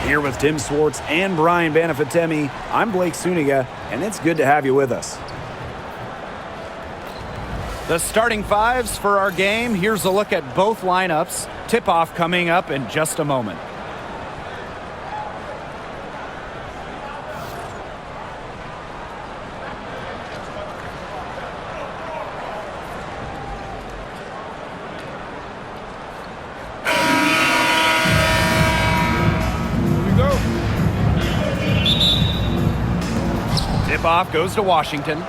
Here with Tim Swartz and Brian Banafitemi, I'm Blake Suniga, and it's good to have you with us. The starting fives for our game. Here's a look at both lineups. Tip-off coming up in just a moment. Tip-off goes to Washington.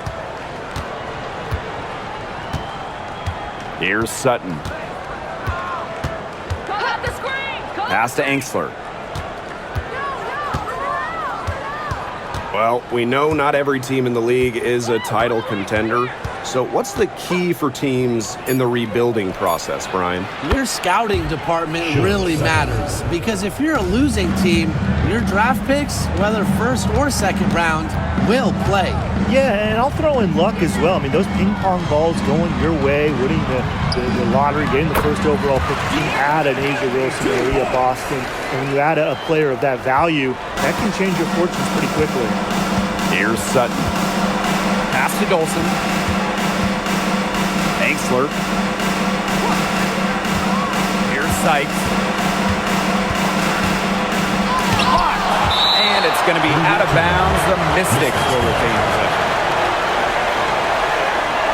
Here's Sutton. Pass to Angsler. Well, we know not every team in the league is a title contender. So what's the key for teams in the rebuilding process, Brian? Your scouting department really matters, because if you're a losing team, your draft picks, whether first or second round, will play. Yeah, and I'll throw in luck as well. I mean, those ping pong balls going your way, winning the lottery, getting the first overall pick, you add an Asia Wilson area, Boston, and when you add a player of that value, that can change your fortunes pretty quickly. Here's Sutton. Pass to Dolson. Angsler. Here's Sykes. And it's going to be out of bounds. The Mystics will retain possession.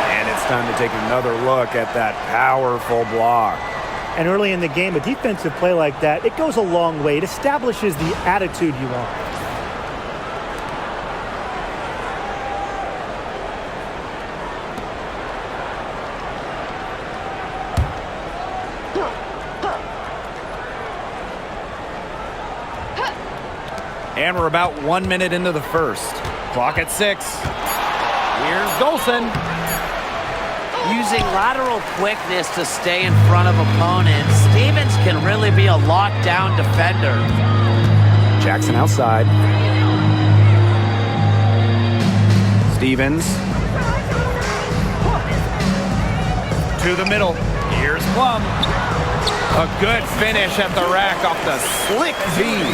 And it's time to take another look at that powerful block. And early in the game, a defensive play like that, it goes a long way. It establishes the attitude you want. And we're about 1 minute into the first. Clock at 6. Here's Dolson. Using lateral quickness to stay in front of opponents, Stevens can really be a lockdown defender. Jackson outside. Stevens. To the middle. Here's Plum. A good finish at the rack off the slick feed.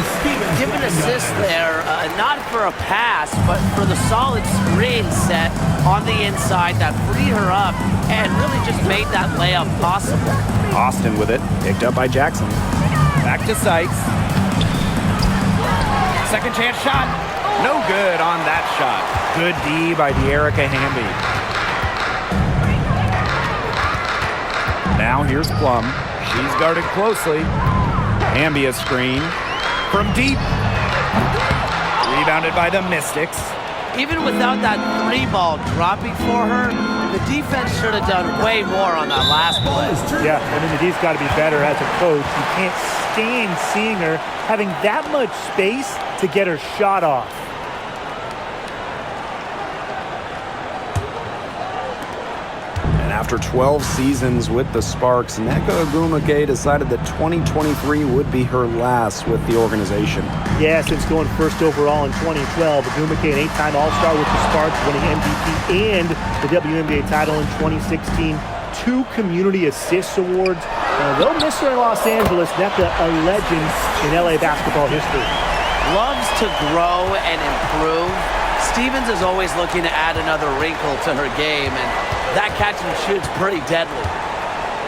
Give an assist there, not for a pass, but for the solid screen set on the inside that freed her up and really just made that layup possible. Austin with it, picked up by Jackson. Back to Sykes. Second chance shot. No good on that shot. Good D by De'Erica Hamby. Now here's Plum. She's guarded closely. Hamby a screen from deep. Rebounded by the Mystics. Even without that three ball dropping for her, the defense should have done way more on that last play. Yeah, I mean, the D's got to be better as a coach. You can't stand seeing her having that much space to get her shot off. After 12 seasons with the Sparks, Nneka Ogwumike decided that 2023 would be her last with the organization. Yeah, since going first overall in 2012, Ogwumike, an 8-time All-Star with the Sparks, winning MVP and the WNBA title in 2016, 2 Community Assists Awards. They'll miss her in Los Angeles. Nneka, a legend in LA basketball history. Loves to grow and improve. Stevens is always looking to add another wrinkle to her game, and that catch and shoot's pretty deadly.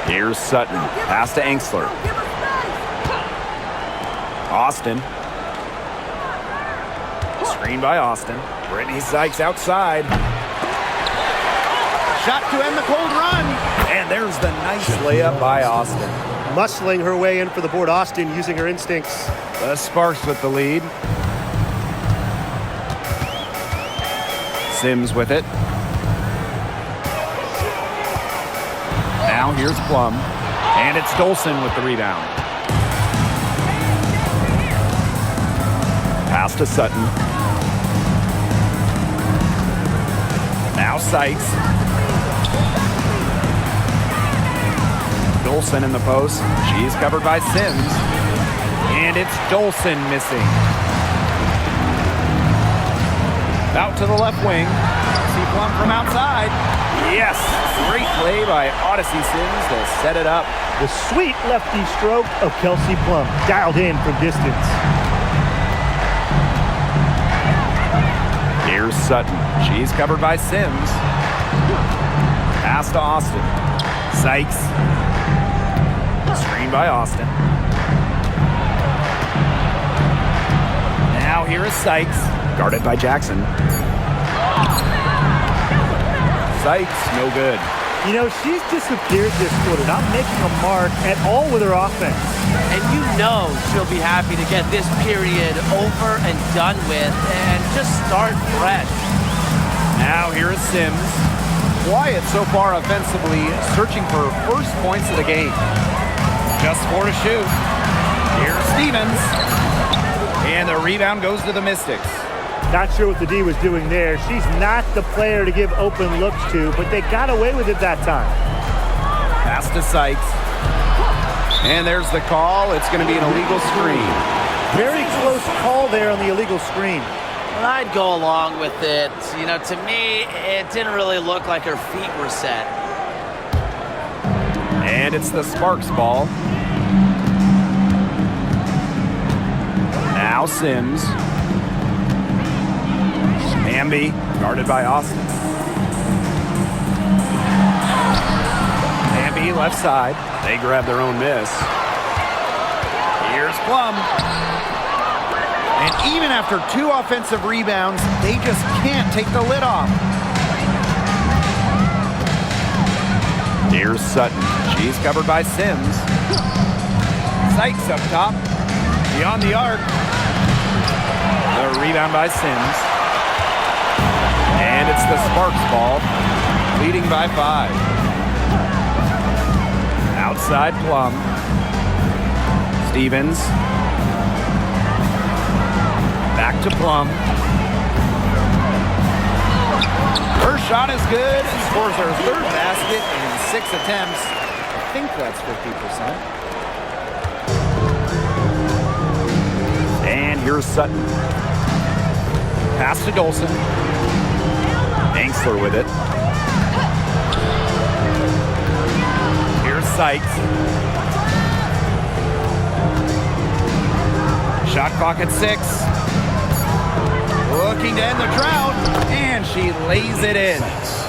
Here's Sutton. Pass to Angsler. Austin. Screen by Austin. Brittany Sykes outside. Shot to end the cold run. And there's the nice layup by Austin. Muscling her way in for the board. Austin using her instincts. The Sparks with the lead. Sims with it. Now here's Plum. And it's Dolson with the rebound. Pass to Sutton. Now Sykes. Dolson in the post. She's covered by Sims. And it's Dolson missing. Out to the left wing. See Plum from outside. Yes! Great play by Odyssey Sims to set it up. The sweet lefty stroke of Kelsey Plum, dialed in from distance. Here's Sutton. She's covered by Sims. Pass to Austin. Sykes. Screen by Austin. Now here is Sykes. Guarded by Jackson. Sykes, no good. You know, she's disappeared this quarter, not making a mark at all with her offense. And you know she'll be happy to get this period over and done with and just start fresh. Now here is Sims. Quiet so far offensively, searching for first points of the game. Just 4 to shoot. Here's Stevens. And the rebound goes to the Mystics. Not sure what the D was doing there. She's not the player to give open looks to, but they got away with it that time. Pass to Sykes. And there's the call. It's going to be an illegal screen. Very close call there on the illegal screen. Well, I'd go along with it. You know, to me, it didn't really look like her feet were set. And it's the Sparks ball. Now Sims. Hamby, guarded by Austin. Hamby, left side. They grab their own miss. Here's Plum. And even after 2 offensive rebounds, they just can't take the lid off. Here's Sutton. She's covered by Sims. Sykes up top. Beyond the arc. The rebound by Sims. And it's the Sparks ball, leading by 5. Outside Plum. Stevens. Back to Plum. Her shot is good. Scores her 3rd basket in 6 attempts. I think that's 50%. And here's Sutton. Pass to Dolson. Angsler with it. Here's Sykes. Shot clock at 6. Looking to end the drought, and she lays it in.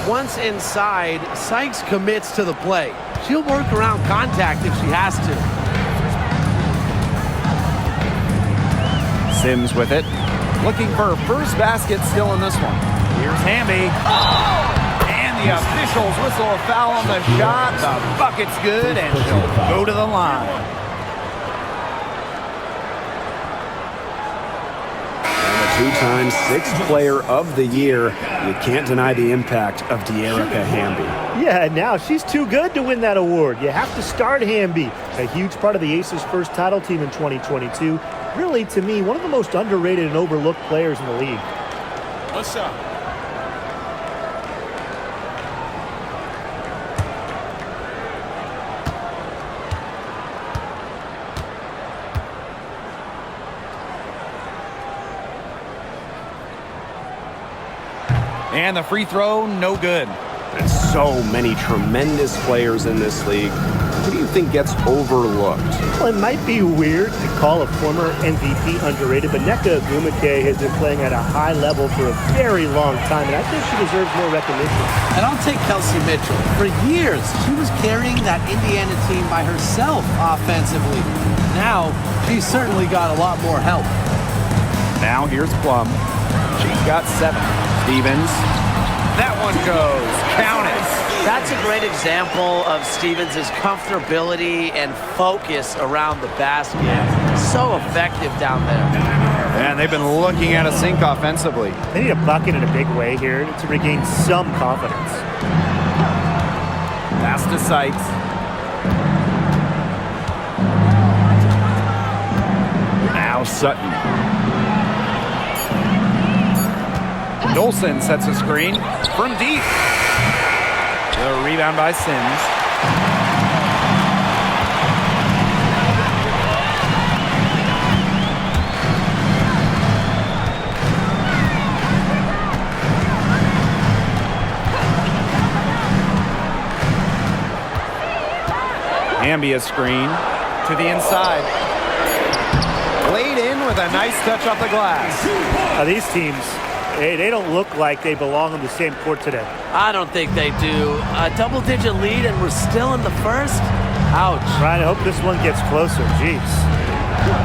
Once inside, Sykes commits to the play. She'll work around contact if she has to. Sims with it. Looking for her first basket still in this one. Here's Hamby. And the officials whistle a foul on the shot. The bucket's good, and she'll go to the line. And a 2-time 6th player of the year. You can't deny the impact of De'Erica Hamby. Yeah, now she's too good to win that award. You have to start Hamby. A huge part of the Aces' first title team in 2022. Really, to me, one of the most underrated and overlooked players in the league. What's up? And the free throw, no good. And so many tremendous players in this league. Who do you think gets overlooked? Well, it might be weird to call a former MVP underrated, but Nneka Ogwumike has been playing at a high level for a very long time, and I think she deserves more recognition. And I'll take Kelsey Mitchell. For years, she was carrying that Indiana team by herself offensively. Now, she's certainly got a lot more help. Now here's Plum. She's got 7. Stevens. That one goes. Count it. That's a great example of Stevens' comfortability and focus around the basket. So effective down there. And they've been looking at a sink offensively. They need a bucket in a big way here to regain some confidence. Pass to Sykes. Now Sutton. Dolson sets a screen from deep. The rebound by Sims. Hamby a screen to the inside. Laid in with a nice touch off the glass. Now these teams, Hey, they don't look like they belong on the same court today. I don't think they do. A double-digit lead and we're still in the first? Ouch. Ryan, I hope this one gets closer. Jeez.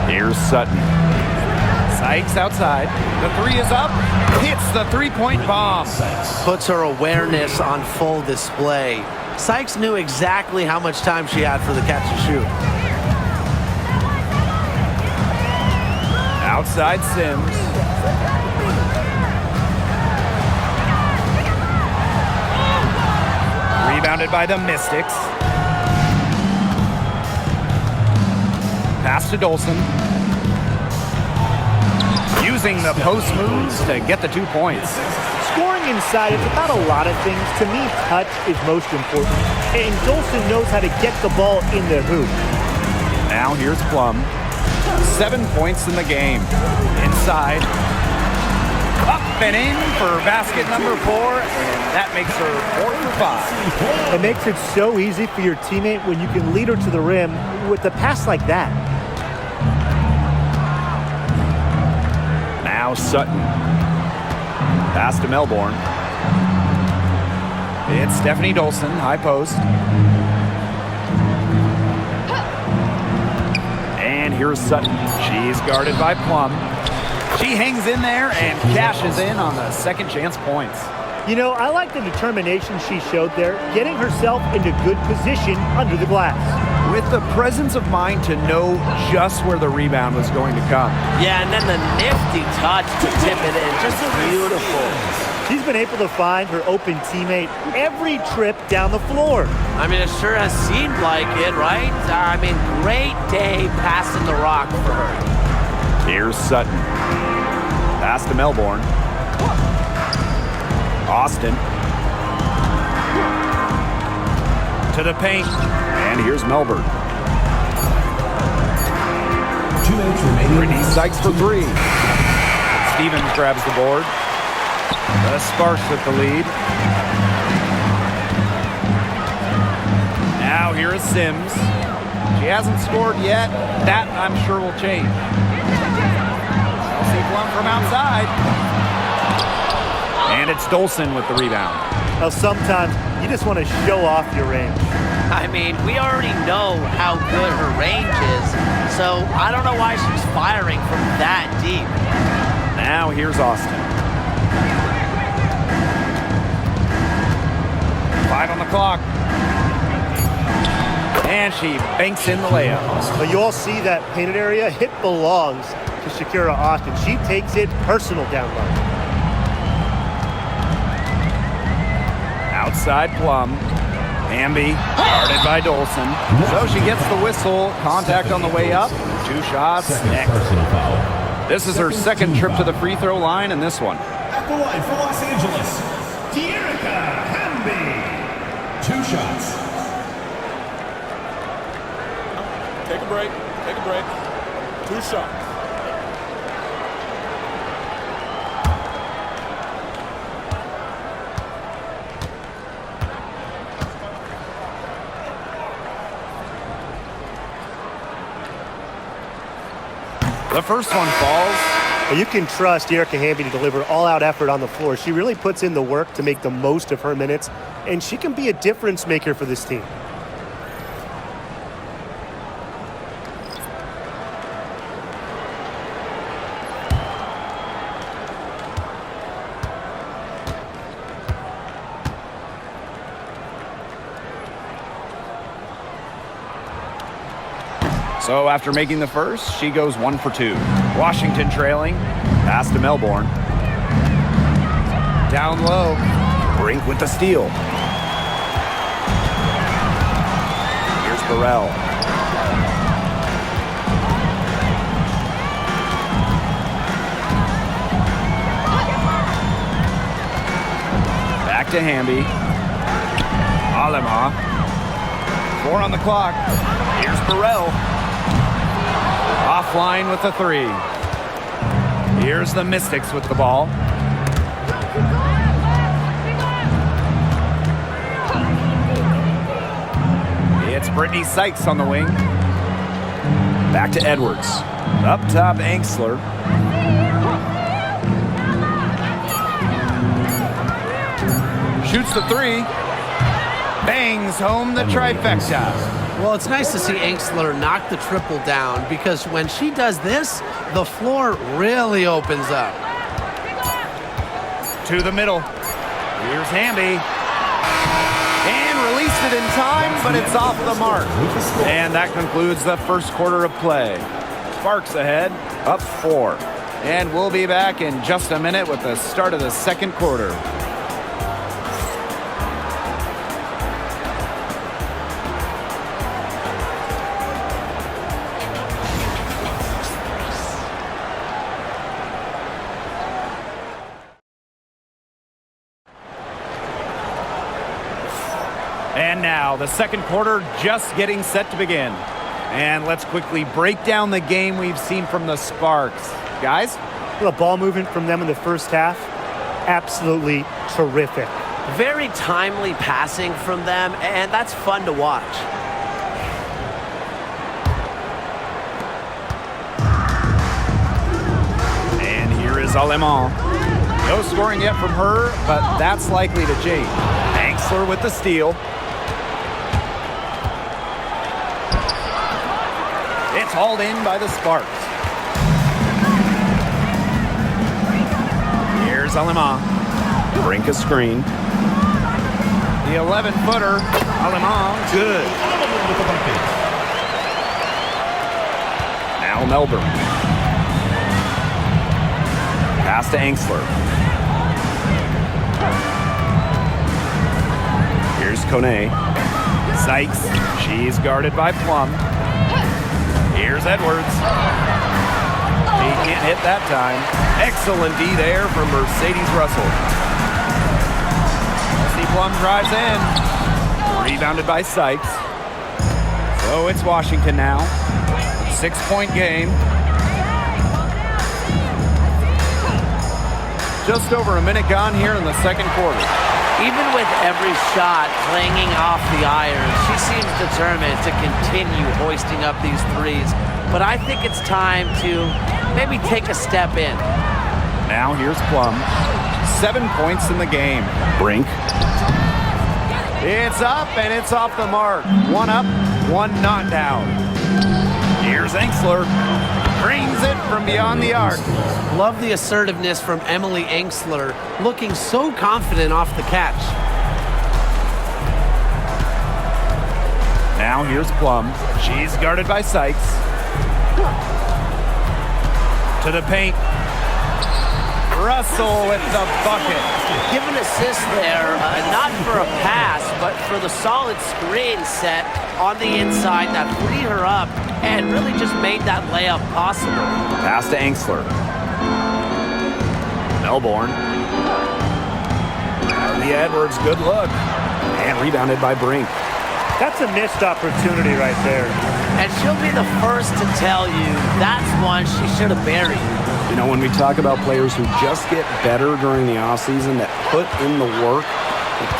Here's Sutton. Sykes outside. The three is up. Hits the three-point bomb. Puts her awareness on full display. Sykes knew exactly how much time she had for the catch and shoot. Outside Sims. Rebounded by the Mystics. Pass to Dolson. Using the post moves to get the 2 points. Scoring inside, it's about a lot of things. To me, touch is most important. And Dolson knows how to get the ball in the hoop. Now here's Plum. 7 points in the game. Inside. Up and in for basket number 4. And that makes her 4 for 5. It makes it so easy for your teammate when you can lead her to the rim with a pass like that. Now Sutton. Pass to Melbourne. It's Stephanie Dolson, high post. And here's Sutton. She's guarded by Plum. She hangs in there and cashes in on the second chance points. You know, I like the determination she showed there, getting herself into good position under the glass. With the presence of mind to know just where the rebound was going to come. Yeah, and then the nifty touch to tip it in. Just beautiful. She's been able to find her open teammate every trip down the floor. I mean, it sure has seemed like it, right? I mean, great day passing the rock for her. Here's Sutton. Pass to Melbourne. Austin. To the paint. And here's Melbourne. Brittany Sykes for 3. Stevens grabs the board. The Sparks with the lead. Now here is Sims. She hasn't scored yet. That, I'm sure, will change. Chelsea Plum from outside. And it's Dolson with the rebound. Now, sometimes you just want to show off your range. I mean, we already know how good her range is, so I don't know why she's firing from that deep. Now here's Austin. 5 on the clock. And she banks in the layup. But you all see that painted area? It belongs to Shakira Austin. She takes it personal down low. Outside Plum. Hamby, guarded by Dolson. So she gets the whistle. Contact on the way up. 2 shots next. This is her second trip to the free throw line, and this one. At the line for Los Angeles, Hamby. 2 shots. Take a break. 2 shots. The first one falls. You can trust Erica Hamby to deliver all-out effort on the floor. She really puts in the work to make the most of her minutes, and she can be a difference maker for this team. So after making the first, she goes 1 for 2. Washington trailing. Pass to Melbourne. Down low. Brink with the steal. Here's Burrell. Back to Hamby. Alema. 4 on the clock. Here's Burrell. Offline with the 3. Here's the Mystics with the ball. It's Brittany Sykes on the wing. Back to Edwards. Up top, Angsler. Shoots the three. Bangs home the trifecta. Well, it's nice to see Angsler knock the triple down because when she does this, the floor really opens up. To the middle. Here's Hamby. And released it in time, but it's off the mark. And that concludes the first quarter of play. Sparks ahead, up 4. And we'll be back in just a minute with the start of the second quarter. And now the second quarter just getting set to begin. And let's quickly break down the game we've seen from the Sparks. Guys? The ball movement from them in the first half, absolutely terrific. Very timely passing from them, and that's fun to watch. And here is Alemán. No scoring yet from her, but that's likely to change. Angsler with the steal. It's hauled in by the Sparks. Here's Alemán. Brink a screen. The 11-footer. Alemán, good. Now Melbourne. Pass to Angsler. Here's Kone. Sykes. She's guarded by Plum. Here's Edwards. He can't hit that time. Excellent D there from Mercedes Russell. Kelsey Plum drives in. Rebounded by Sykes. So it's Washington now. 6-point game. Just over a minute gone here in the second quarter. Even with every shot clanging off the iron, she seems determined to continue hoisting up these threes. But I think it's time to maybe take a step in. Now here's Plum. 7 points in the game. Brink. It's up and it's off the mark. 1 up, 1 not down. Here's Angsler. Brings it from beyond the arc. Love the assertiveness from Emily Angsler, looking so confident off the catch. Now here's Plum. She's guarded by Sykes. To the paint. Russell with the bucket. Give an assist there, not for a pass, but for the solid screen set on the inside that freed her up and really just made that layup possible. Pass to Angsler. Melbourne. The Edwards, good look. And rebounded by Brink. That's a missed opportunity right there. And she'll be the first to tell you that's one she should have buried. You know, when we talk about players who just get better during the offseason, that put in the work,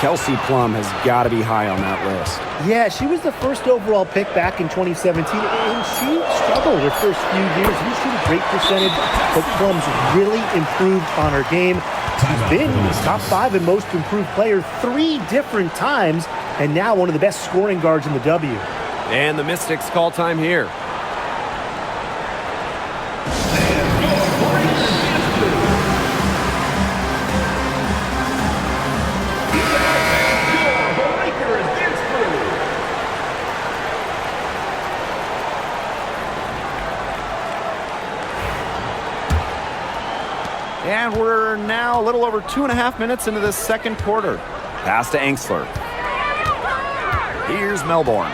Kelsey Plum has got to be high on that list. Yeah, she was the first overall pick back in 2017, and she struggled her first few years. She shot a great percentage, but Plum's really improved on her game. She's been top 5 in most improved player 3 different times, and now one of the best scoring guards in the W. And the Mystics call time here. And we're now a little over 2.5 minutes into this second quarter. Pass to Angsler. Here's Melbourne.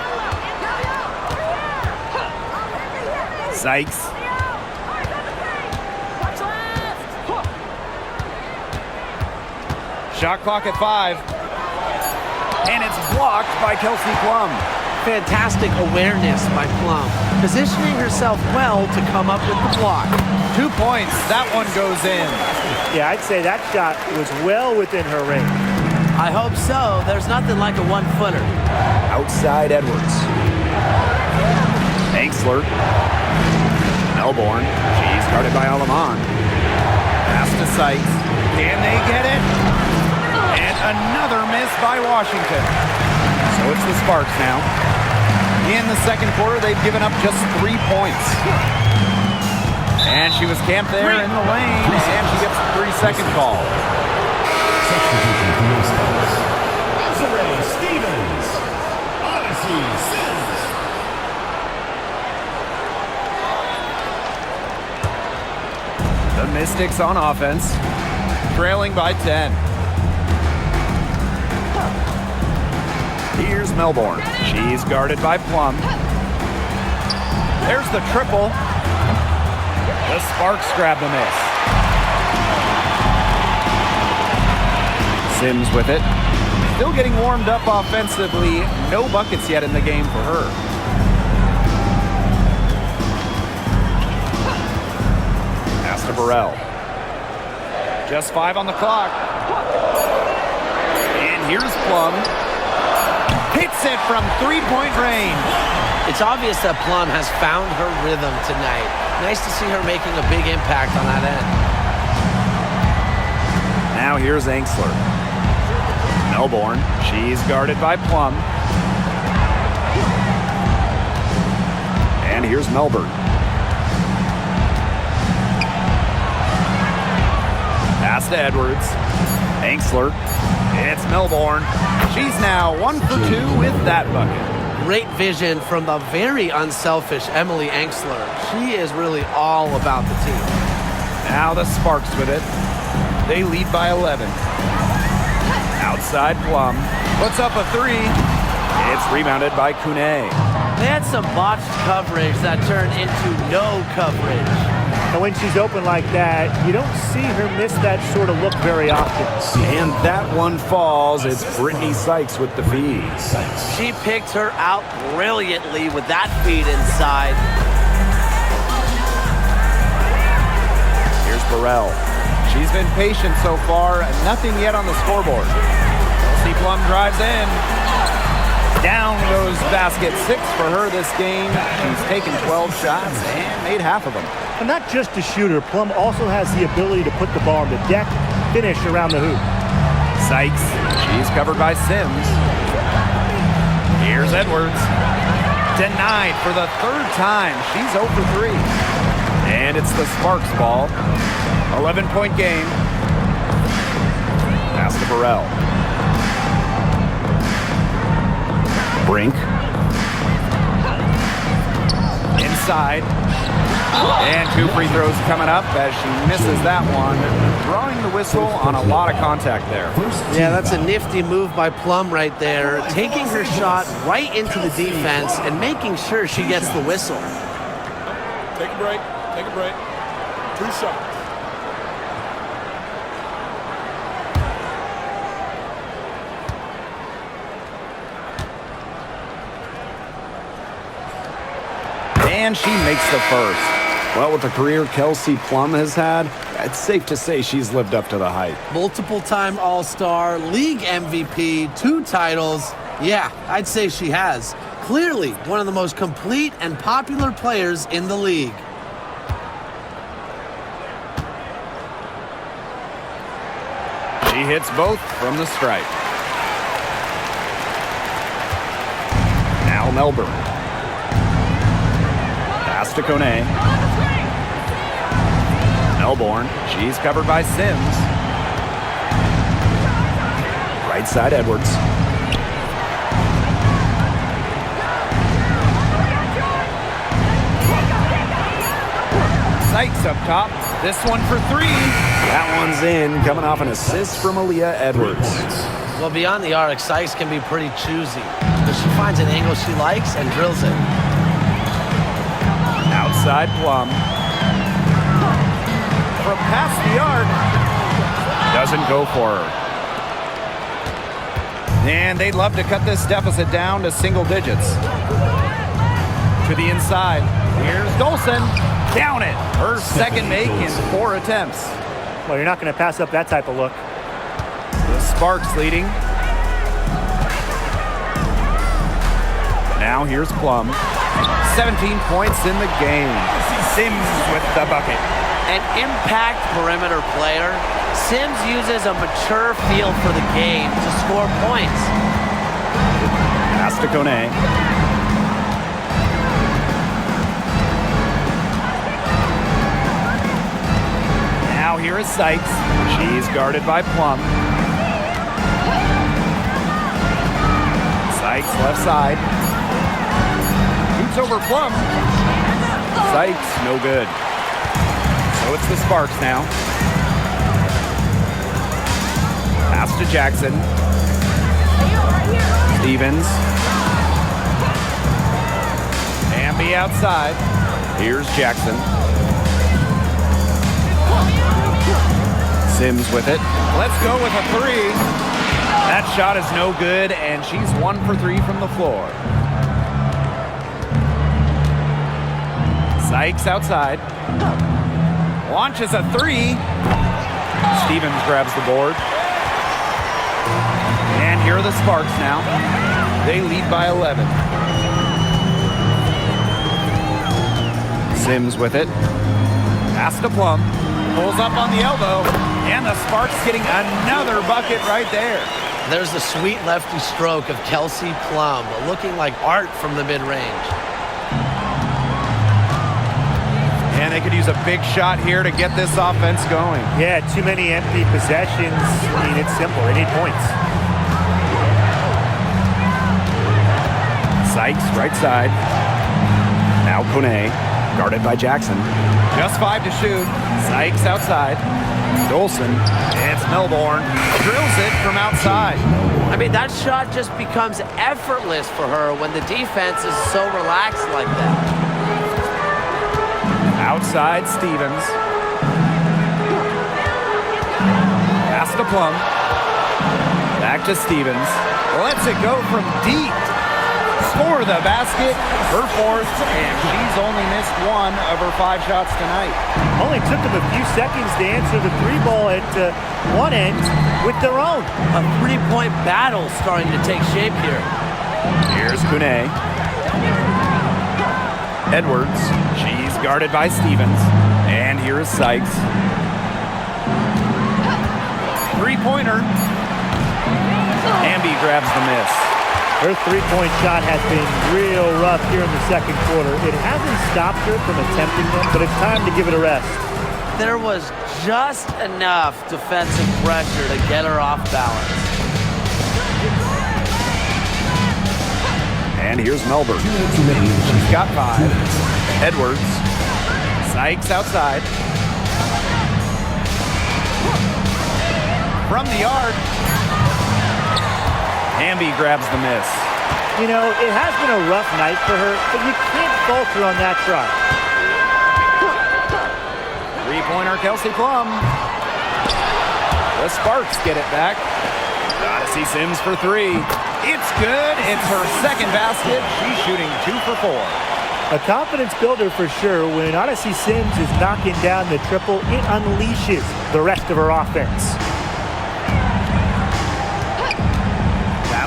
Sykes. Shot clock at 5. And it's blocked by Kelsey Plum. Fantastic awareness by Plum, positioning herself well to come up with the block. 2 points. That one goes in. Yeah, I'd say that shot was well within her range. I hope so. There's nothing like a one-footer. Outside Edwards. Angsler. Melbourne. She's guarded by Alemán. Pass to Sykes. Can they get it? And Another miss by Washington. So it's the Sparks now. In the second quarter, they've given up just 3 points. And she was camped there in the lane, and she gets a 3-second call. Desiree Stevens. Odyssey Sims. The Mystics on offense, trailing by 10. Here's Melbourne. She's guarded by Plum. There's the triple. The Sparks grab the miss. Sims with it. Still getting warmed up offensively. No buckets yet in the game for her. Pass to Burrell. Just 5 on the clock. And here's Plum. Hits it from 3-point range. It's obvious that Plum has found her rhythm tonight. Nice to see her making a big impact on that end. Now here's Angsler. Melbourne, she's guarded by Plum. And here's Melbourne. Pass to Edwards. Angsler. It's Melbourne. She's now 1 for 2 with that bucket. Great vision from the very unselfish Emily Angsler. She is really all about the team. Now the Sparks with it. They lead by 11. Outside Plum. Puts up a 3. It's rebounded by Kune. They had some botched coverage that turned into no coverage. And when she's open like that, you don't see her miss that sort of look very often. And that one falls. It's Brittany Sykes with the feed. She picked her out brilliantly with that feed inside. Here's Burrell. She's been patient so far, and nothing yet on the scoreboard. Kelsey Plum drives in. Down goes basket 6 for her this game. She's taken 12 shots and made half of them. And not just a shooter, Plum also has the ability to put the ball on the deck, finish around the hoop. Sykes, she's covered by Sims. Here's Edwards. Denied for the 3rd time. She's 0 for 3. And it's the Sparks ball. 11-point game. Pass to Burrell. Brink. Inside. And 2 free throws coming up as she misses that one. Drawing the whistle on a lot of contact there. Yeah, that's a nifty move by Plum right there. Taking her shot right into the defense and making sure she gets the whistle. Take a break. Take a break. 2 shots. And she makes the first. Well, with the career Kelsey Plum has had, it's safe to say she's lived up to the hype. Multiple-time All-Star, league MVP, 2 titles. Yeah, I'd say she has. Clearly one of the most complete and popular players in the league. She hits both from the stripe. Now Melbourne. Pass to Kone. Melbourne, she's covered by Sims. Right side Edwards. Sykes up top. This one for 3. That one's in, coming off an assist from Aaliyah Edwards. Well, beyond the arc, Sykes can be pretty choosy, but she finds an angle she likes and drills it. Outside Plum. From past the arc. Doesn't go for her. And they'd love to cut this deficit down to single digits. To the inside. Here's Dolson. Down it. Her second make in 4 attempts. Well, you're not going to pass up that type of look. The Sparks leading. Now here's Plum. 17 points in the game. Sims with the bucket. An impact perimeter player. Sims uses a mature feel for the game to score points. Pass to Kone. Now here is Sykes. She's guarded by Plum. Sykes left side. Shoots over Plum. Sykes, no good. So it's the Sparks now. Pass to Jackson. Stevens. Amby outside. Here's Jackson. Sims with it. Let's go with a three. That shot is no good, and she's 1 for 3 from the floor. Sykes outside. Launches a three. Stevens grabs the board. And here are the Sparks now. They lead by 11. Sims with it. Pass to Plum. Pulls up on the elbow. And the Sparks getting another bucket right there. There's the sweet lefty stroke of Kelsey Plum, looking like art from the mid-range. And they could use a big shot here to get this offense going. Yeah, too many empty possessions. I mean, it's simple. They need points. Sykes, right side. Now Kone, guarded by Jackson. Just 5 to shoot. Sykes outside. Dolson. It's Melbourne. Drills it from outside. I mean, that shot just becomes effortless for her when the defense is so relaxed like that. Outside Stevens. Pass to Plum. Back to Stevens. Lets it go from deep. For the basket, her fourth, and she's only missed 1 of her 5 shots tonight. Only took them a few seconds to answer the three ball at one end with their own. A three-point battle starting to take shape here. Here's Kune. Edwards. She's guarded by Stevens. And here is Sykes. Three-pointer. Amby grabs the miss. Her three-point shot has been real rough here in the second quarter. It hasn't stopped her from attempting them, but it's time to give it a rest. There was just enough defensive pressure to get her off balance. And here's Melbourne. She's got 5. Edwards. Sykes outside. From the yard. Amby grabs the miss. You know, it has been a rough night for her, but you can't falter on that try. Three-pointer, Kelsey Plum. The Sparks get it back. Gotta see Sims for 3. It's good. It's her second basket. She's shooting 2 for 4. A confidence builder for sure. When Odyssey Sims is knocking down the triple, it unleashes the rest of her offense.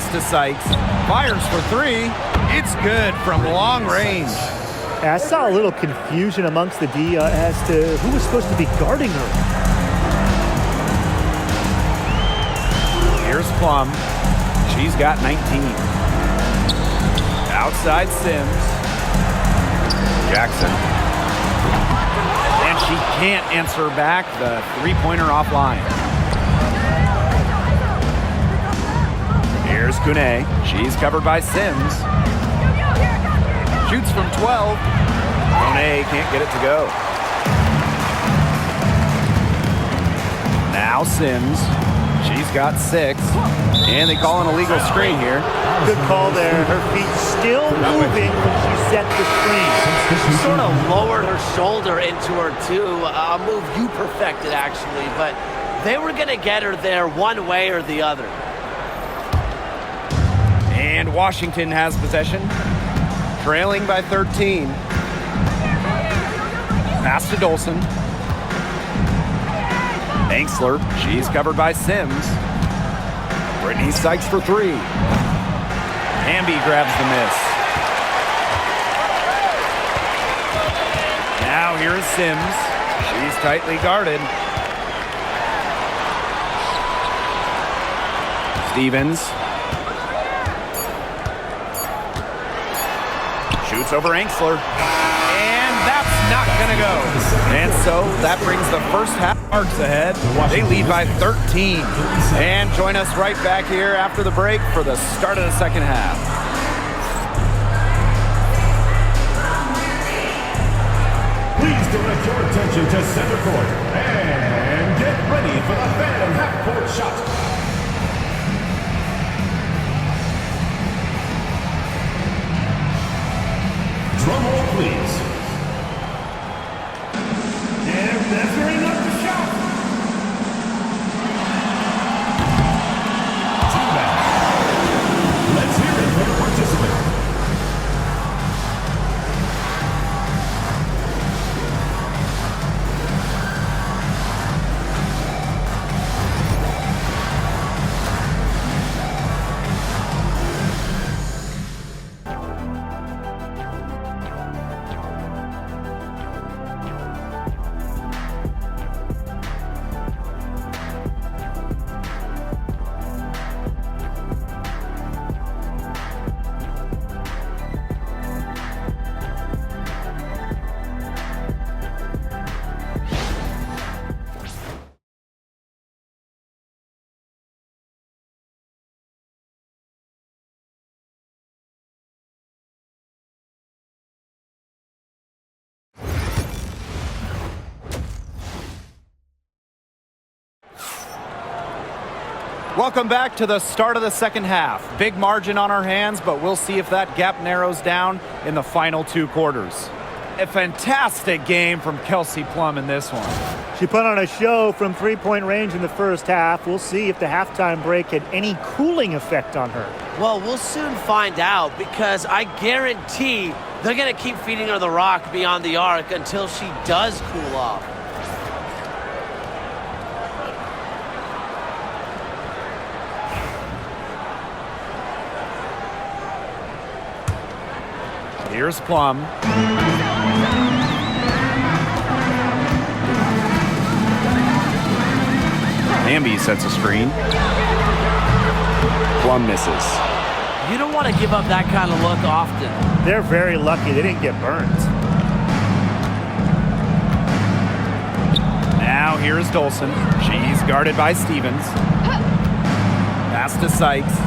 To Sykes. Fires for 3. It's good from long range. I saw a little confusion amongst the D as to who was supposed to be guarding her. Here's Plum. She's got 19. Outside Sims. Jackson. And she can't answer back the three-pointer offline. Here's Kune. She's covered by Sims. Shoots from 12. Kune can't get it to go. Now Sims. She's got 6. And they call an illegal screen here. Good call there. Her feet still moving when she set the screen. She sort of lowered her shoulder into her, too. A move you perfected, actually. But they were going to get her there one way or the other. And Washington has possession, trailing by 13. Pass to Dolson. Anxler, she's covered by Sims. Brittany Sykes for 3. Amby grabs the miss. Now here is Sims. She's tightly guarded. Stevens. Shoots over Angsler. And that's not going to go. And so that brings the first half Marks ahead. They lead by 13. And join us right back here after the break for the start of the second half. Please direct your attention to center court and get ready for the fan half-court shot. Drum roll, please. And measuring up the shot. Too bad. Let's hear it for the participant. Welcome back to the start of the second half. Big margin on our hands, but we'll see if that gap narrows down in the final two quarters. A fantastic game from Kelsey Plum in this one. She put on a show from three-point range in the first half. We'll see if the halftime break had any cooling effect on her. Well, we'll soon find out because I guarantee they're going to keep feeding her the rock beyond the arc until she does cool off. Here's Plum. Hamby sets a screen. Plum misses. You don't want to give up that kind of look often. They're very lucky they didn't get burned. Now here's Dolson. She's guarded by Stevens. Pass to Sykes.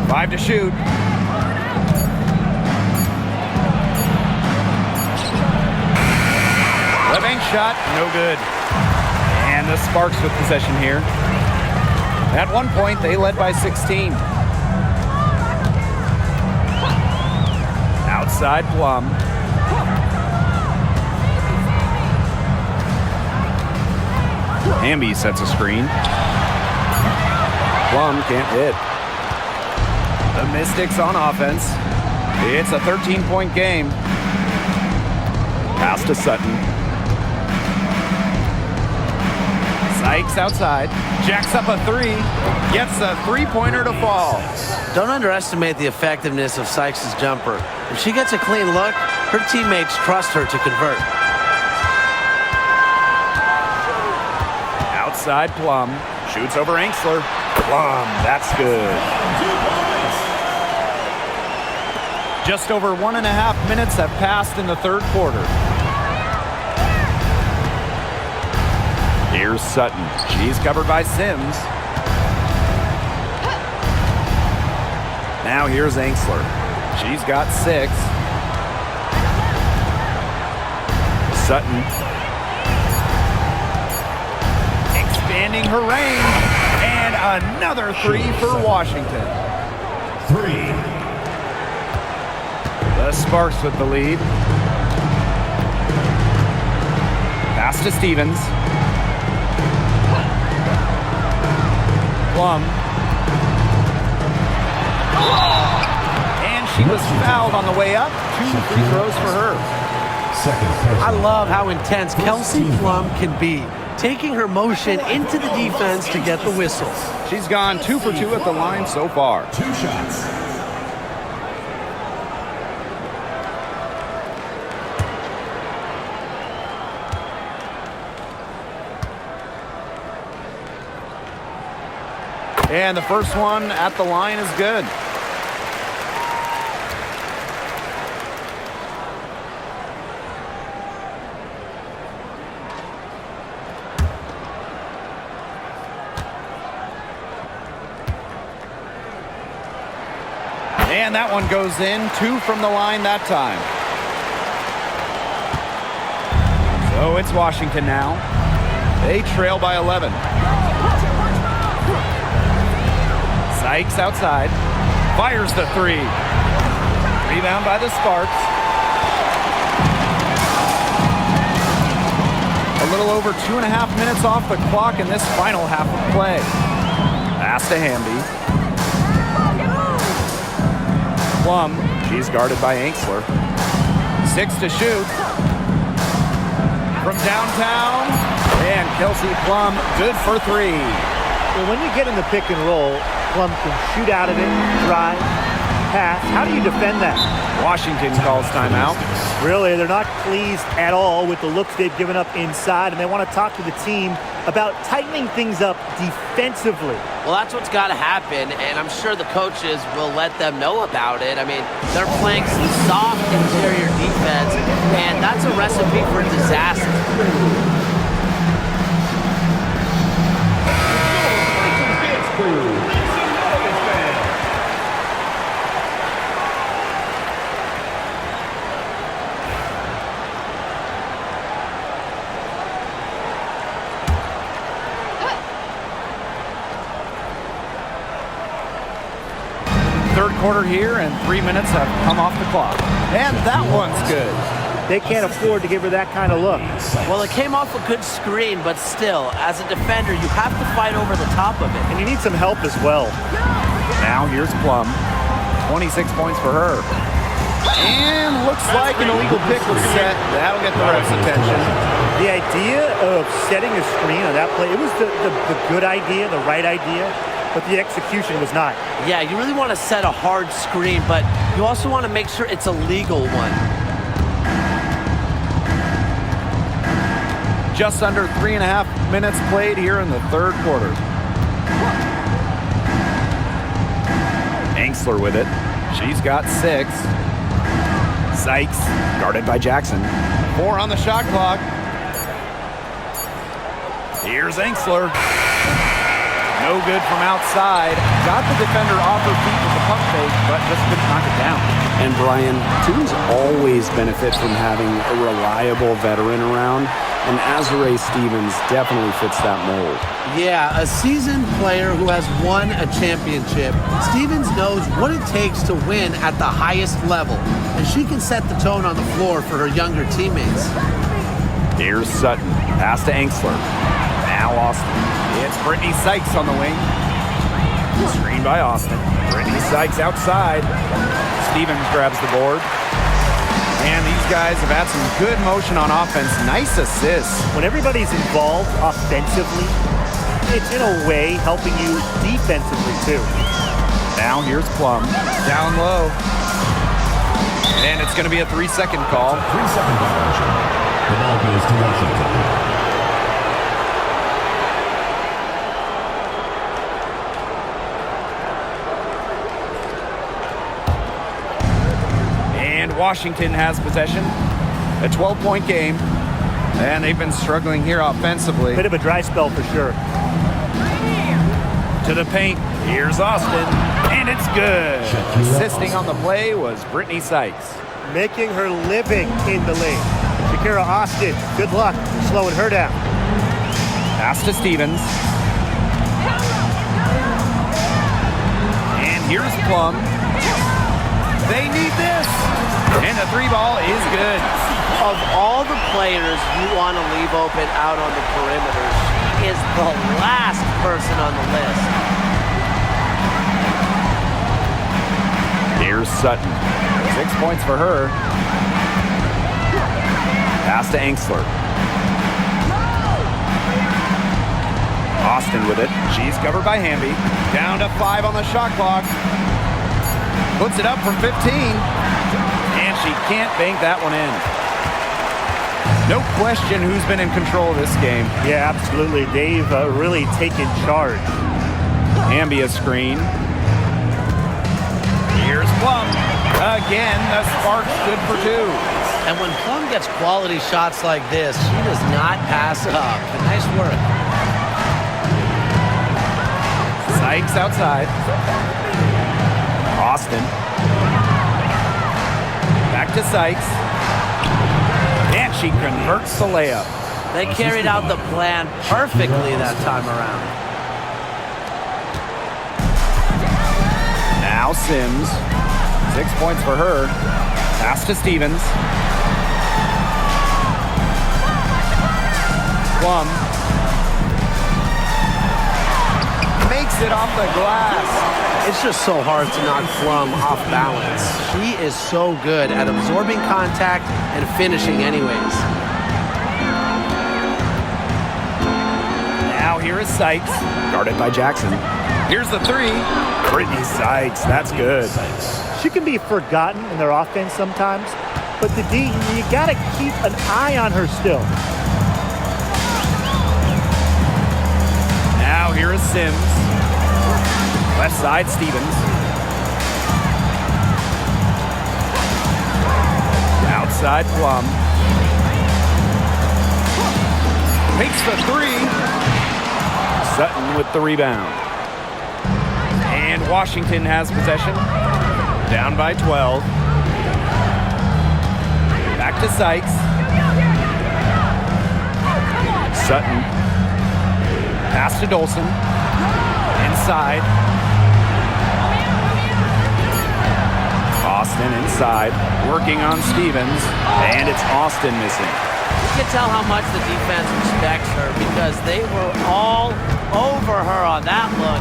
5 to shoot. The bank shot, no good. And the Sparks with possession here. At one point, they led by 16. Outside Plum. Hamby sets a screen. Plum can't hit. The Mystics on offense. It's a 13-point game. Pass to Sutton. Sykes outside. Jacks up a three. Gets a three-pointer to fall. Don't underestimate the effectiveness of Sykes' jumper. If she gets a clean look, her teammates trust her to convert. Outside Plum. Shoots over Angsler. Plum, that's good. Just over 1.5 minutes have passed in the third quarter. Here's Sutton. She's covered by Sims. Now here's Angsler. She's got 6. Sutton. Expanding her range. And another 3 for Washington. 3. The Sparks with the lead. Pass to Stevens. Plum. And she was fouled on the way up. 2 free throws for her. I love how intense Kelsey Plum can be, taking her motion into the defense to get the whistle. She's gone 2 for 2 at the line so far. 2 shots. And the first one at the line is good. And that one goes in. 2 from the line that time. So it's Washington now. They trail by 11. Sykes outside. Fires the 3. Rebound by the Sparks. A little over 2.5 minutes off the clock in this final half of play. Pass to Hamby. Plum, she's guarded by Angsler. 6 to shoot. From downtown, and Kelsey Plum, good for 3. Well, when you get in the pick and roll, Plum can shoot out of it, drive, pass. How do you defend that? Washington calls timeout. Really, they're not pleased at all with the looks they've given up inside, and they want to talk to the team about tightening things up defensively. Well, that's what's got to happen, and I'm sure the coaches will let them know about it. I mean, they're playing some soft interior defense, and that's a recipe for disaster. Third quarter here, and 3 minutes have come off the clock. And that one's good. They can't afford to give her that kind of look. Well, it came off a good screen, but still, as a defender, you have to fight over the top of it. And you need some help as well. Now here's Plum. 26 points for her. And looks like an illegal pick was set. That'll get the ref's attention. The idea of setting a screen on that play, it was the good idea, the right idea, but the execution was not. Yeah, you really want to set a hard screen, but you also want to make sure it's a legal one. Just under 3.5 minutes played here in the third quarter. Angsler with it. She's got 6. Sykes, guarded by Jackson. 4 on the shot clock. Here's Angsler. No good from outside. Got the defender off her feet with the pump fake, but just couldn't knock it down. And Brian, teams always benefit from having a reliable veteran around, and Azurá Stevens definitely fits that mold. Yeah, a seasoned player who has won a championship. Stevens knows what it takes to win at the highest level, and she can set the tone on the floor for her younger teammates. Here's Sutton. Pass to Angsler. Now Austin. It's Brittany Sykes on the wing. Screen by Austin. Brittany Sykes outside. Stevens grabs the board. And these guys have had some good motion on offense. Nice assists. When everybody's involved offensively, it's in a way helping you defensively too. Now here's Plum. Down low. And it's going to be a 3-second call. 3-second violation. The ball goes to Washington. Washington has possession. A 12-point game. And they've been struggling here offensively. Bit of a dry spell for sure. To the paint. Here's Austin. And it's good. Assisting on the play was Brittany Sykes. Making her living in the lane. Shakira Austin, good luck slowing her down. Pass to Stevens. And here's Plum. They need this. And the 3-ball is good. Of all the players you want to leave open out on the perimeter, she is the last person on the list. Here's Sutton. 6 points for her. Pass to Angsler. Austin with it. She's covered by Hamby. Down to 5 on the shot clock. Puts it up from 15. And she can't bank that one in. No question who's been in control of this game. Yeah, absolutely. They've really taken charge. Ambia screen. Here's Plum. Again, the spark's good for 2. And when Plum gets quality shots like this, she does not pass up. Nice work. Sykes outside. Austin. Back to Sykes. And she converts the layup. They carried out the plan perfectly that time around. Now Sims. 6 points for her. Pass to Stevens. Plum. Makes it off the glass. It's just so hard to knock Plum off balance. She is so good at absorbing contact and finishing anyways. Now here is Sykes. Guarded by Jackson. Here's the 3. Brittany Sykes, that's good. She can be forgotten in their offense sometimes, but the D, you got to keep an eye on her still. Now here is Sims. Left side, Stevens. Outside, Plum. Makes the 3. Sutton with the rebound. And Washington has possession. Down by 12. Back to Sykes. Sutton. Pass to Dolson. Inside. Austin inside. Working on Stevens. And it's Austin missing. You can tell how much the defense respects her because they were all over her on that look.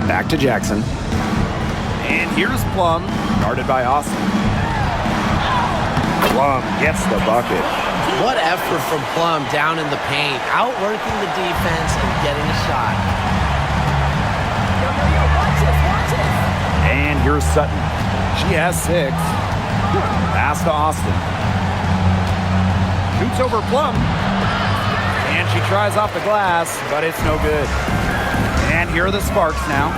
Back to Jackson. And here's Plum. Guarded by Austin. Plum gets the bucket. What effort from Plum down in the paint, outworking the defense and getting a shot. And here's Sutton. She has 6. Pass to Austin. Shoots over Plum. And she tries off the glass, but it's no good. And here are the Sparks now.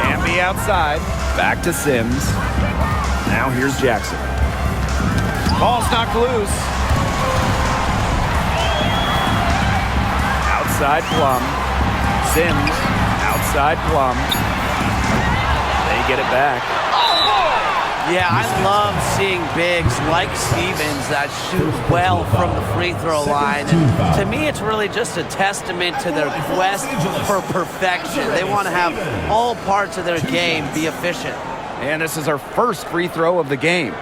Amby outside. Back to Sims. Now here's Jackson. Ball's knocked loose. Outside Plum. Sims. Outside Plum. They get it back. Yeah, I love seeing bigs like Stevens that shoot well from the free throw line. And to me, it's really just a testament to their quest for perfection. They want to have all parts of their game be efficient. And this is our first free throw of the game.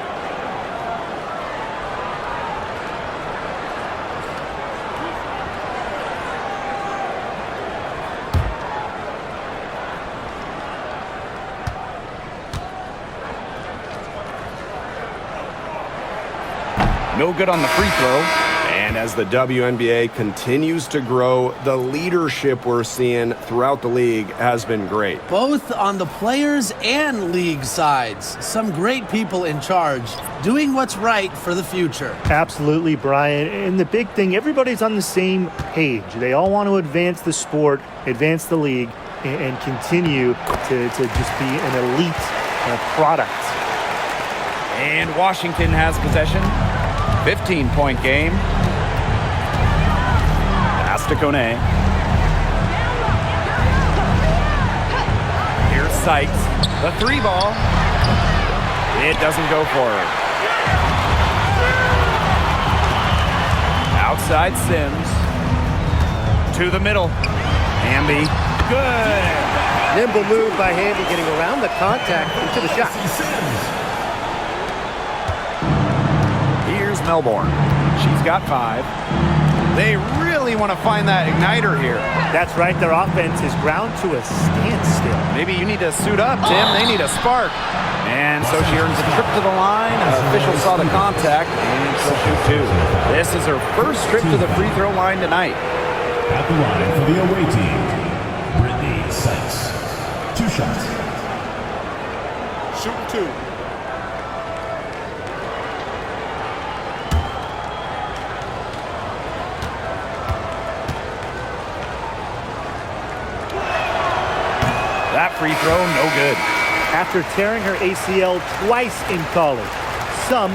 No good on the free throw. And as the WNBA continues to grow, the leadership we're seeing throughout the league has been great. Both on the players and league sides. Some great people in charge, doing what's right for the future. Absolutely, Brian. And the big thing, everybody's on the same page. They all want to advance the sport, advance the league, and continue to just be an elite product. And Washington has possession. 15-point game. Pass to Kone. Here's Sykes. The 3 ball. It doesn't go for her. Outside Sims. To the middle. Amby. Good. Nimble move by Hamby, getting around the contact into the shot. Here's Melbourne. She's got 5. They really want to find that igniter here. That's right. Their offense is ground to a standstill. Maybe you need to suit up, Tim. They need a spark. And so she earns a trip to the line. Official saw the contact, and she'll shoot 2. This is her first trip to the free throw line tonight. At the line for the away team, Brittany Sykes. 2 shots. Shooting 2. That free throw, no good. After tearing her ACL twice in college, some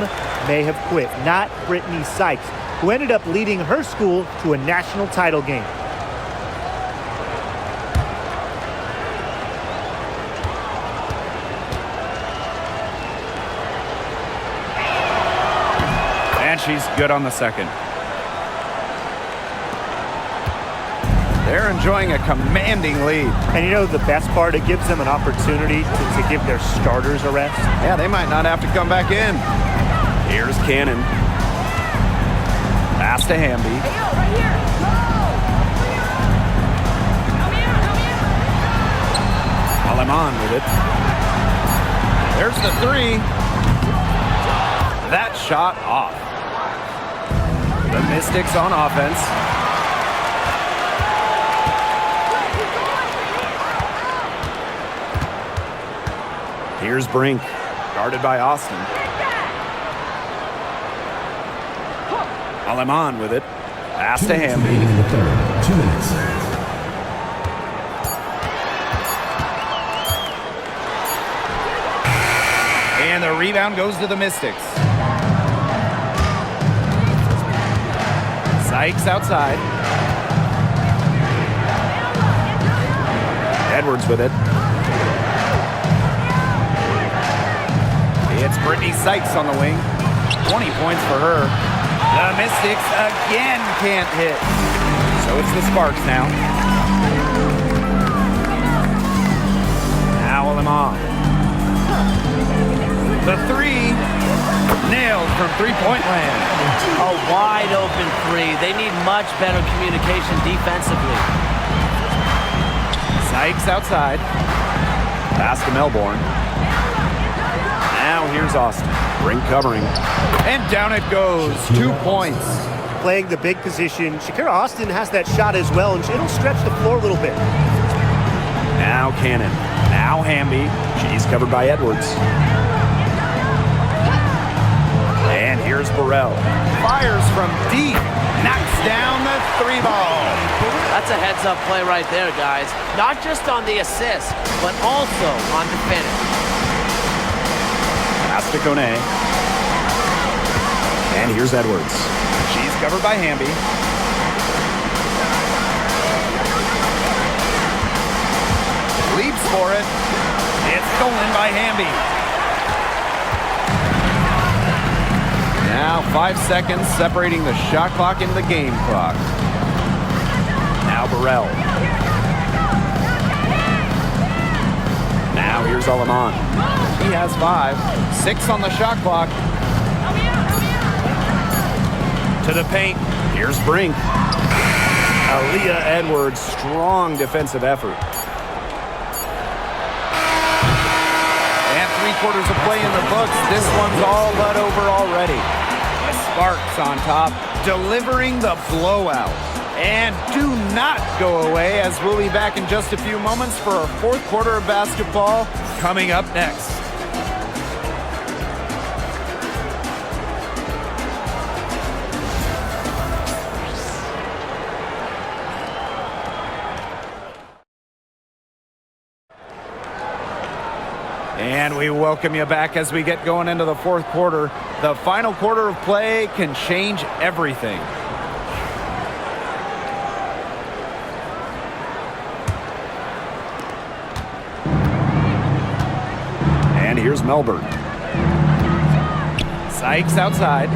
may have quit. Not Brittany Sykes, who ended up leading her school to a national title game. And she's good on the second. They're enjoying a commanding lead. And you know the best part? It gives them an opportunity to give their starters a rest. Yeah, they might not have to come back in. Here's Cannon. Pass to Hamby. Hey, yo, right here. Go! Help me out. Aleman with it. There's the three. That shot off. The Mystics on offense. Here's Brink, guarded by Austin. Aleman with it. Pass to Hamby. In the third, 2 minutes. And the rebound goes to the Mystics. Sykes outside. Edwards with it. It's Brittany Sykes on the wing. 20 points for her. The Mystics again can't hit. So it's the Sparks now. Now Aleman. The three. Nailed from three-point land. A wide open three. They need much better communication defensively. Sykes outside. Pass to Melbourne. Now here's Austin. Brink covering. And down it goes. 2 points. Playing the big position. Shakira Austin has that shot as well, and it'll stretch the floor a little bit. Now Cannon. Now Hamby. She's covered by Edwards. And here's Burrell. Fires from deep. Knocks down the three ball. That's a heads-up play right there, guys. Not just on the assist, but also on the finish. Pass to Kone. And here's Edwards. She's covered by Hamby. Leaps for it. It's stolen by Hamby. Now 5 seconds separating the shot clock and the game clock. Now Burrell. Now here's Aleman. He has 5. 6 on the shot clock. To the paint. Here's Brink. Aaliyah Edwards, strong defensive effort. And 3/4 of play in the books. This one's all let over already. The Sparks on top, delivering the blowout. And do not go away, as we'll be back in just a few moments for our 4th quarter of basketball coming up next. And we welcome you back as we get going into the 4th quarter. The final quarter of play can change everything. And here's Melbourne. Sykes outside.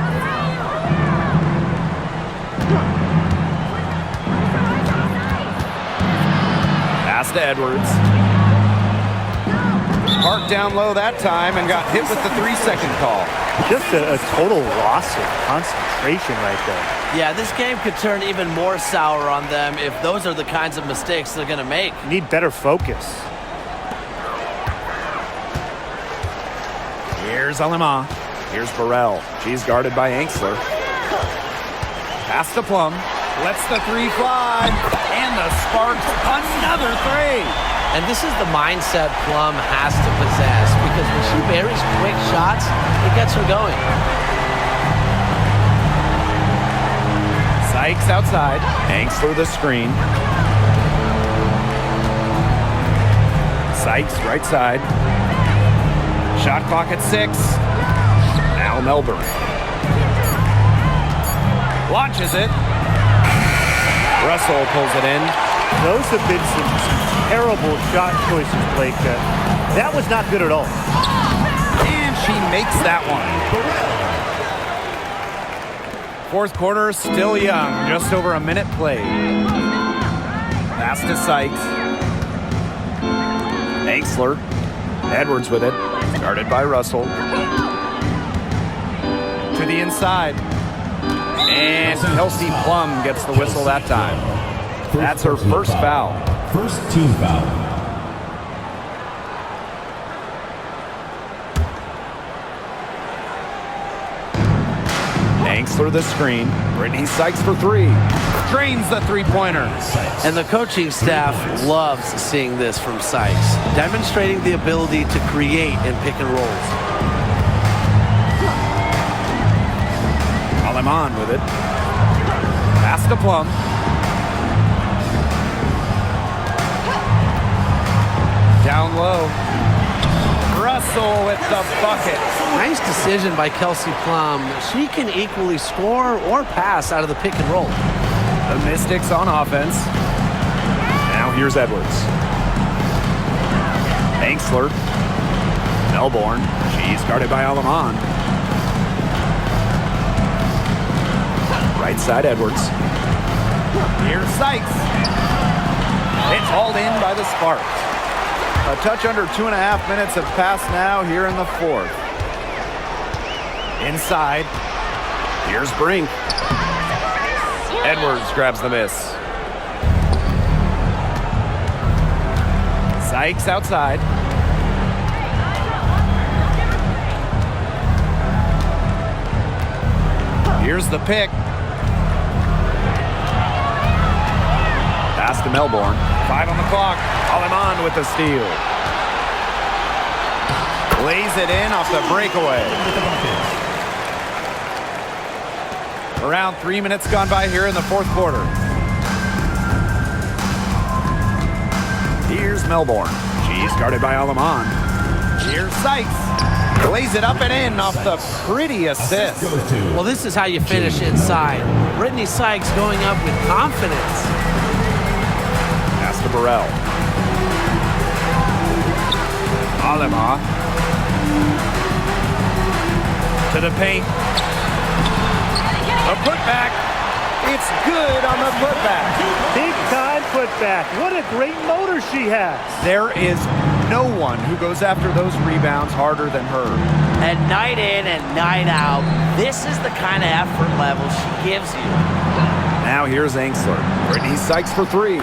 Pass to Edwards. Parked down low that time and got hit with the 3-second call. Just a total loss of concentration right there. Yeah, this game could turn even more sour on them if those are the kinds of mistakes they're going to make. Need better focus. Here's Aleman. Here's Burrell. She's guarded by Angsler. Pass to Plum. Lets the three fly. And the Sparks, another three. And this is the mindset Plum has to possess, because when she buries quick shots, it gets her going. Sykes outside. Angsler the screen. Sykes, right side. Shot clock at 6. Now Melbourne. Launches it. Russell pulls it in. Those have been some terrible shot choices, Blake. That was not good at all. And she makes that one. Fourth quarter, still young. Just over a minute played. Pass to Sykes. Angsler. Edwards with it. Guarded by Russell. To the inside. And Kelsey Plum gets the whistle that time. That's her first foul. First team foul. Angsler the screen. Brittany Sykes for 3. Drains the three-pointer. And the coaching staff loves seeing this from Sykes, demonstrating the ability to create in pick and rolls. Aleman with it. Pass to Plum. Down low. Russell with the bucket. Nice decision by Kelsey Plum. She can equally score or pass out of the pick and roll. The Mystics on offense. Now here's Edwards. Angsler. Melbourne. She's guarded by Aleman. Right side Edwards. Here's Sykes. It's hauled in by the Sparks. A touch under 2.5 minutes have passed now here in the fourth. Inside. Here's Brink. Edwards grabs the miss. Sykes outside. Here's the pick. Pass to Melbourne. 5 on the clock. Aleman with the steal. Lays it in off the breakaway. Around 3 minutes gone by here in the fourth quarter. Here's Melbourne. She's guarded by Aleman. Here's Sykes. Lays it up and in off the pretty assist. Well, this is how you finish inside. Brittany Sykes going up with confidence. Pass to Burrell. Alema. To the paint. A putback. It's good on the putback. Big time putback. What a great motor she has. There is no one who goes after those rebounds harder than her. And night in and night out, this is the kind of effort level she gives you. Now here's Angsler. Brittany Sykes for 3.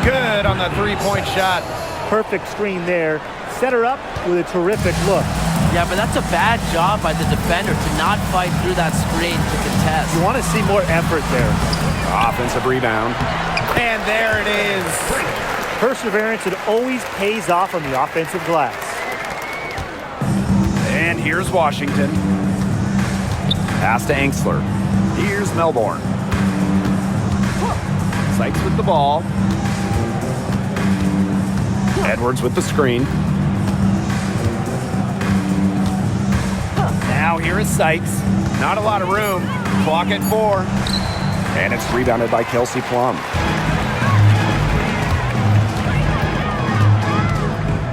Good on the three-point shot. Perfect screen there. Set her up with a terrific look. Yeah, but that's a bad job by the defender to not fight through that screen to contest. You want to see more effort there. Offensive rebound. And there it is. Perseverance, it always pays off on the offensive glass. And here's Washington. Pass to Angsler. Here's Melbourne. Sykes with the ball. Edwards with the screen. Now here is Sykes. Not a lot of room. Clock at 4. And it's rebounded by Kelsey Plum.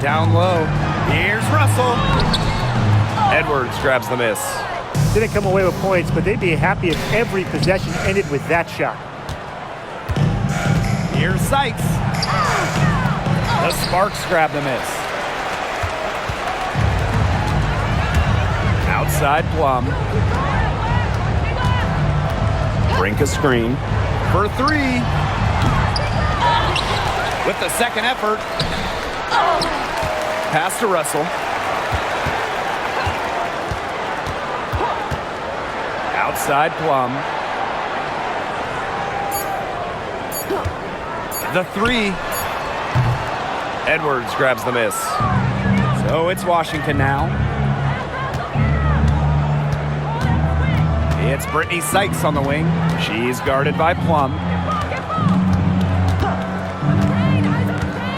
Down low. Here's Russell. Edwards grabs the miss. Didn't come away with points, but they'd be happy if every possession ended with that shot. Here's Sykes. The Sparks grab the miss. Outside Plum. Brink a screen. For 3. With the second effort. Pass to Russell. Outside Plum. The 3. Edwards grabs the miss. So it's Washington now. It's Brittany Sykes on the wing. She's guarded by Plum.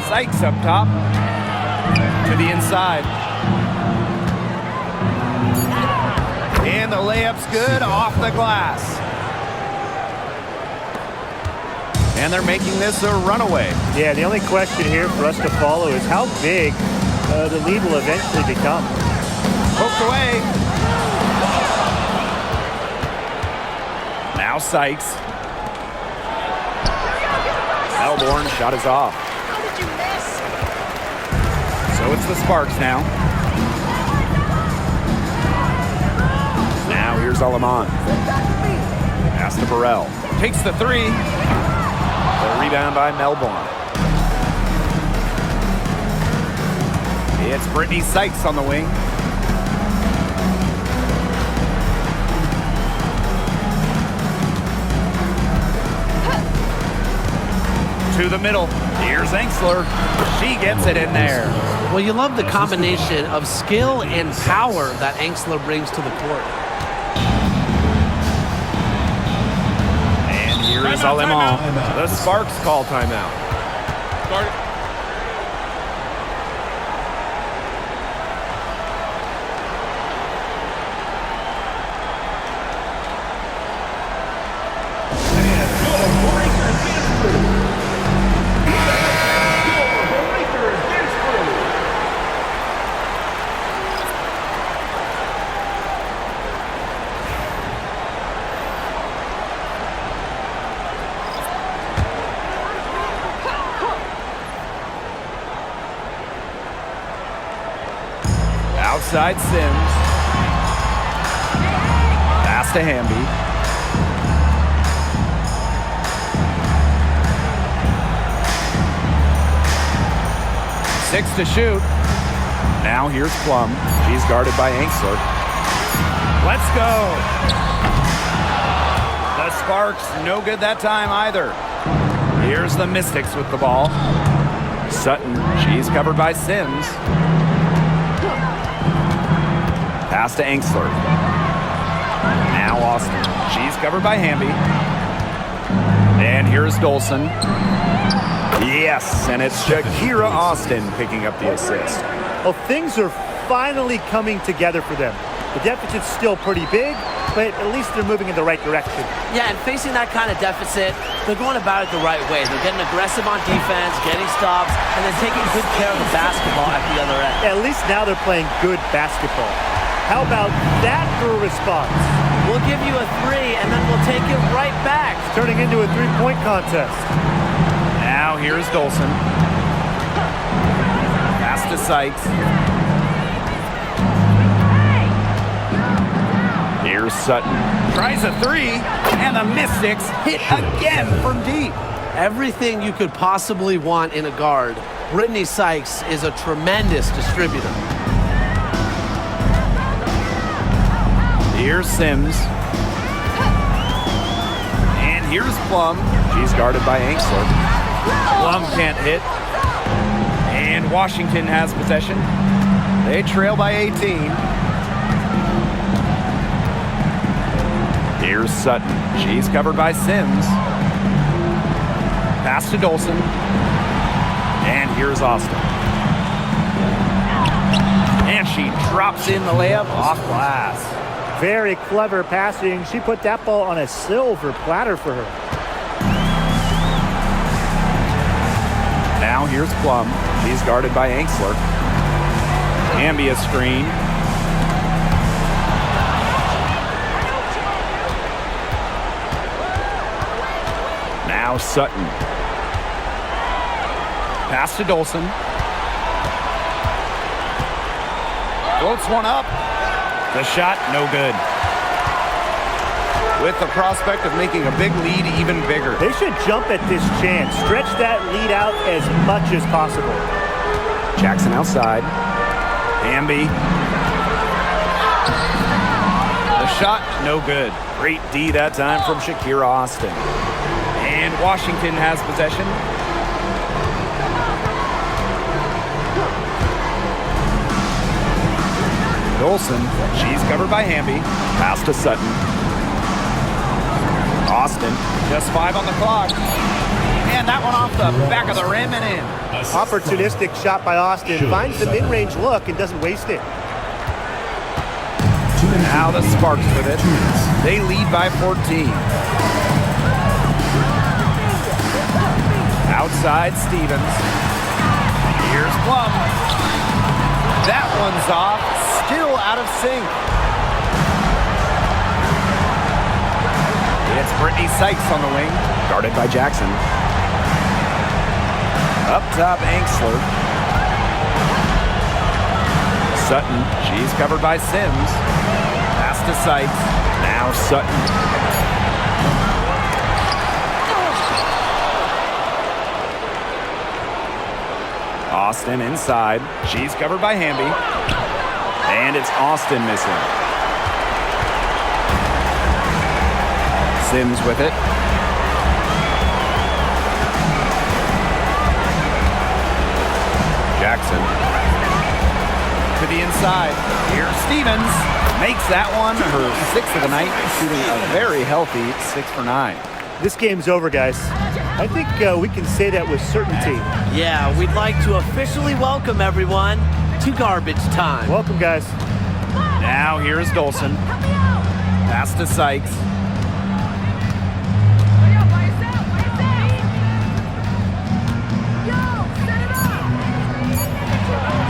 Sykes up top. To the inside. And the layup's good off the glass. And they're making this a runaway. Yeah, the only question here for us to follow is how big the lead will eventually become. Poked away. Now Sykes. Melbourne shot is off. How did you miss? So it's the Sparks now. Now here's Alamon. Pass to Burrell. Takes the three. The rebound by Melbourne. It's Brittany Sykes on the wing. To the middle. Here's Angsler. She gets it in there. Well, you love the combination of skill and power that Angsler brings to the court. And here is Alemán. The Sparks call timeout. Start it. Outside Sims. Pass to Hamby. Six to shoot. Now here's Plum. She's guarded by Angsler. Let's go. The Sparks, no good that time either. Here's the Mystics with the ball. Sutton, she's covered by Sims. Pass to Angsler. Now Austin. She's covered by Hamby. And here's Dolson. Yes, and it's Shakira Austin picking up the assist. Well, things are finally coming together for them. The deficit's still pretty big, but at least they're moving in the right direction. Yeah, and facing that kind of deficit, they're going about it the right way. They're getting aggressive on defense, getting stops, and then taking good care of the basketball at the other end. At least now they're playing good basketball. How about that for a response? We'll give you a three, and then we'll take it right back. It's turning into a three-point contest. Now here's Dolson. Pass to Sykes. Here's Sutton. Tries a three, and the Mystics hit again from deep. Everything you could possibly want in a guard, Brittany Sykes is a tremendous distributor. Here's Sims. And here's Plum. She's guarded by Angsler. Plum can't hit. And Washington has possession. They trail by 18. Here's Sutton. She's covered by Sims. Pass to Dolson. And here's Austin. And she drops in the layup off glass. Very clever passing. She put that ball on a silver platter for her. Now here's Plum. She's guarded by Angsler. Ambia screen. Now Sutton. Pass to Dolson. Floats one up. The shot, no good. With the prospect of making a big lead even bigger. They should jump at this chance. Stretch that lead out as much as possible. Jackson outside. Hamby. The shot, no good. Great D that time from Shakira Austin. And Washington has possession. Dolson, she's covered by Hamby. Pass to Sutton. Austin, just 5 on the clock. And And that one off the back of the rim and in. Opportunistic shot by Austin. Finds the mid-range look and doesn't waste it. Now the Sparks with it. They lead by 14. Outside Stevens. Here's Plum. That one's off. Still out of sync. It's Brittany Sykes on the wing. Guarded by Jackson. Up top, Angsler. Sutton. She's covered by Sims. Pass to Sykes. Now Sutton. Austin inside. She's covered by Hamby. And it's Austin missing. Sims with it. Jackson. To the inside. Here's Stevens. Makes that one her 6th of the night, shooting a very healthy 6 for 9. This game's over, guys. I think we can say that with certainty. Yeah, we'd like to officially welcome everyone to garbage time. Welcome, guys. Now here's Dolson. Pass to Sykes.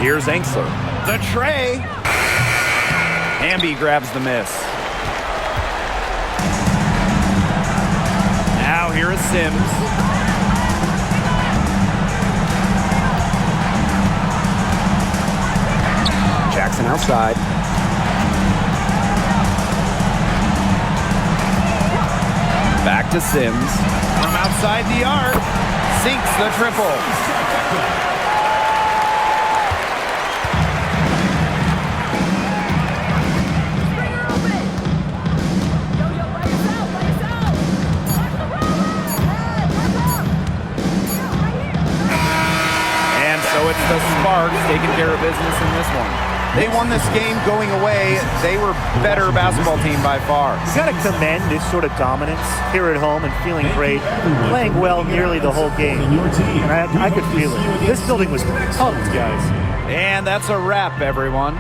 Here's Angsler. The tray. Hamby grabs the miss. Now here is Sims. Jackson outside. Back to Sims. From outside the arc. Sinks the triple. So it's the Sparks taking care of business in this one. They won this game going away. They were better basketball team by far. You got to commend this sort of dominance here at home and feeling great, playing well nearly the whole game. And I could feel it. This building was pumped, guys. And that's a wrap, everyone.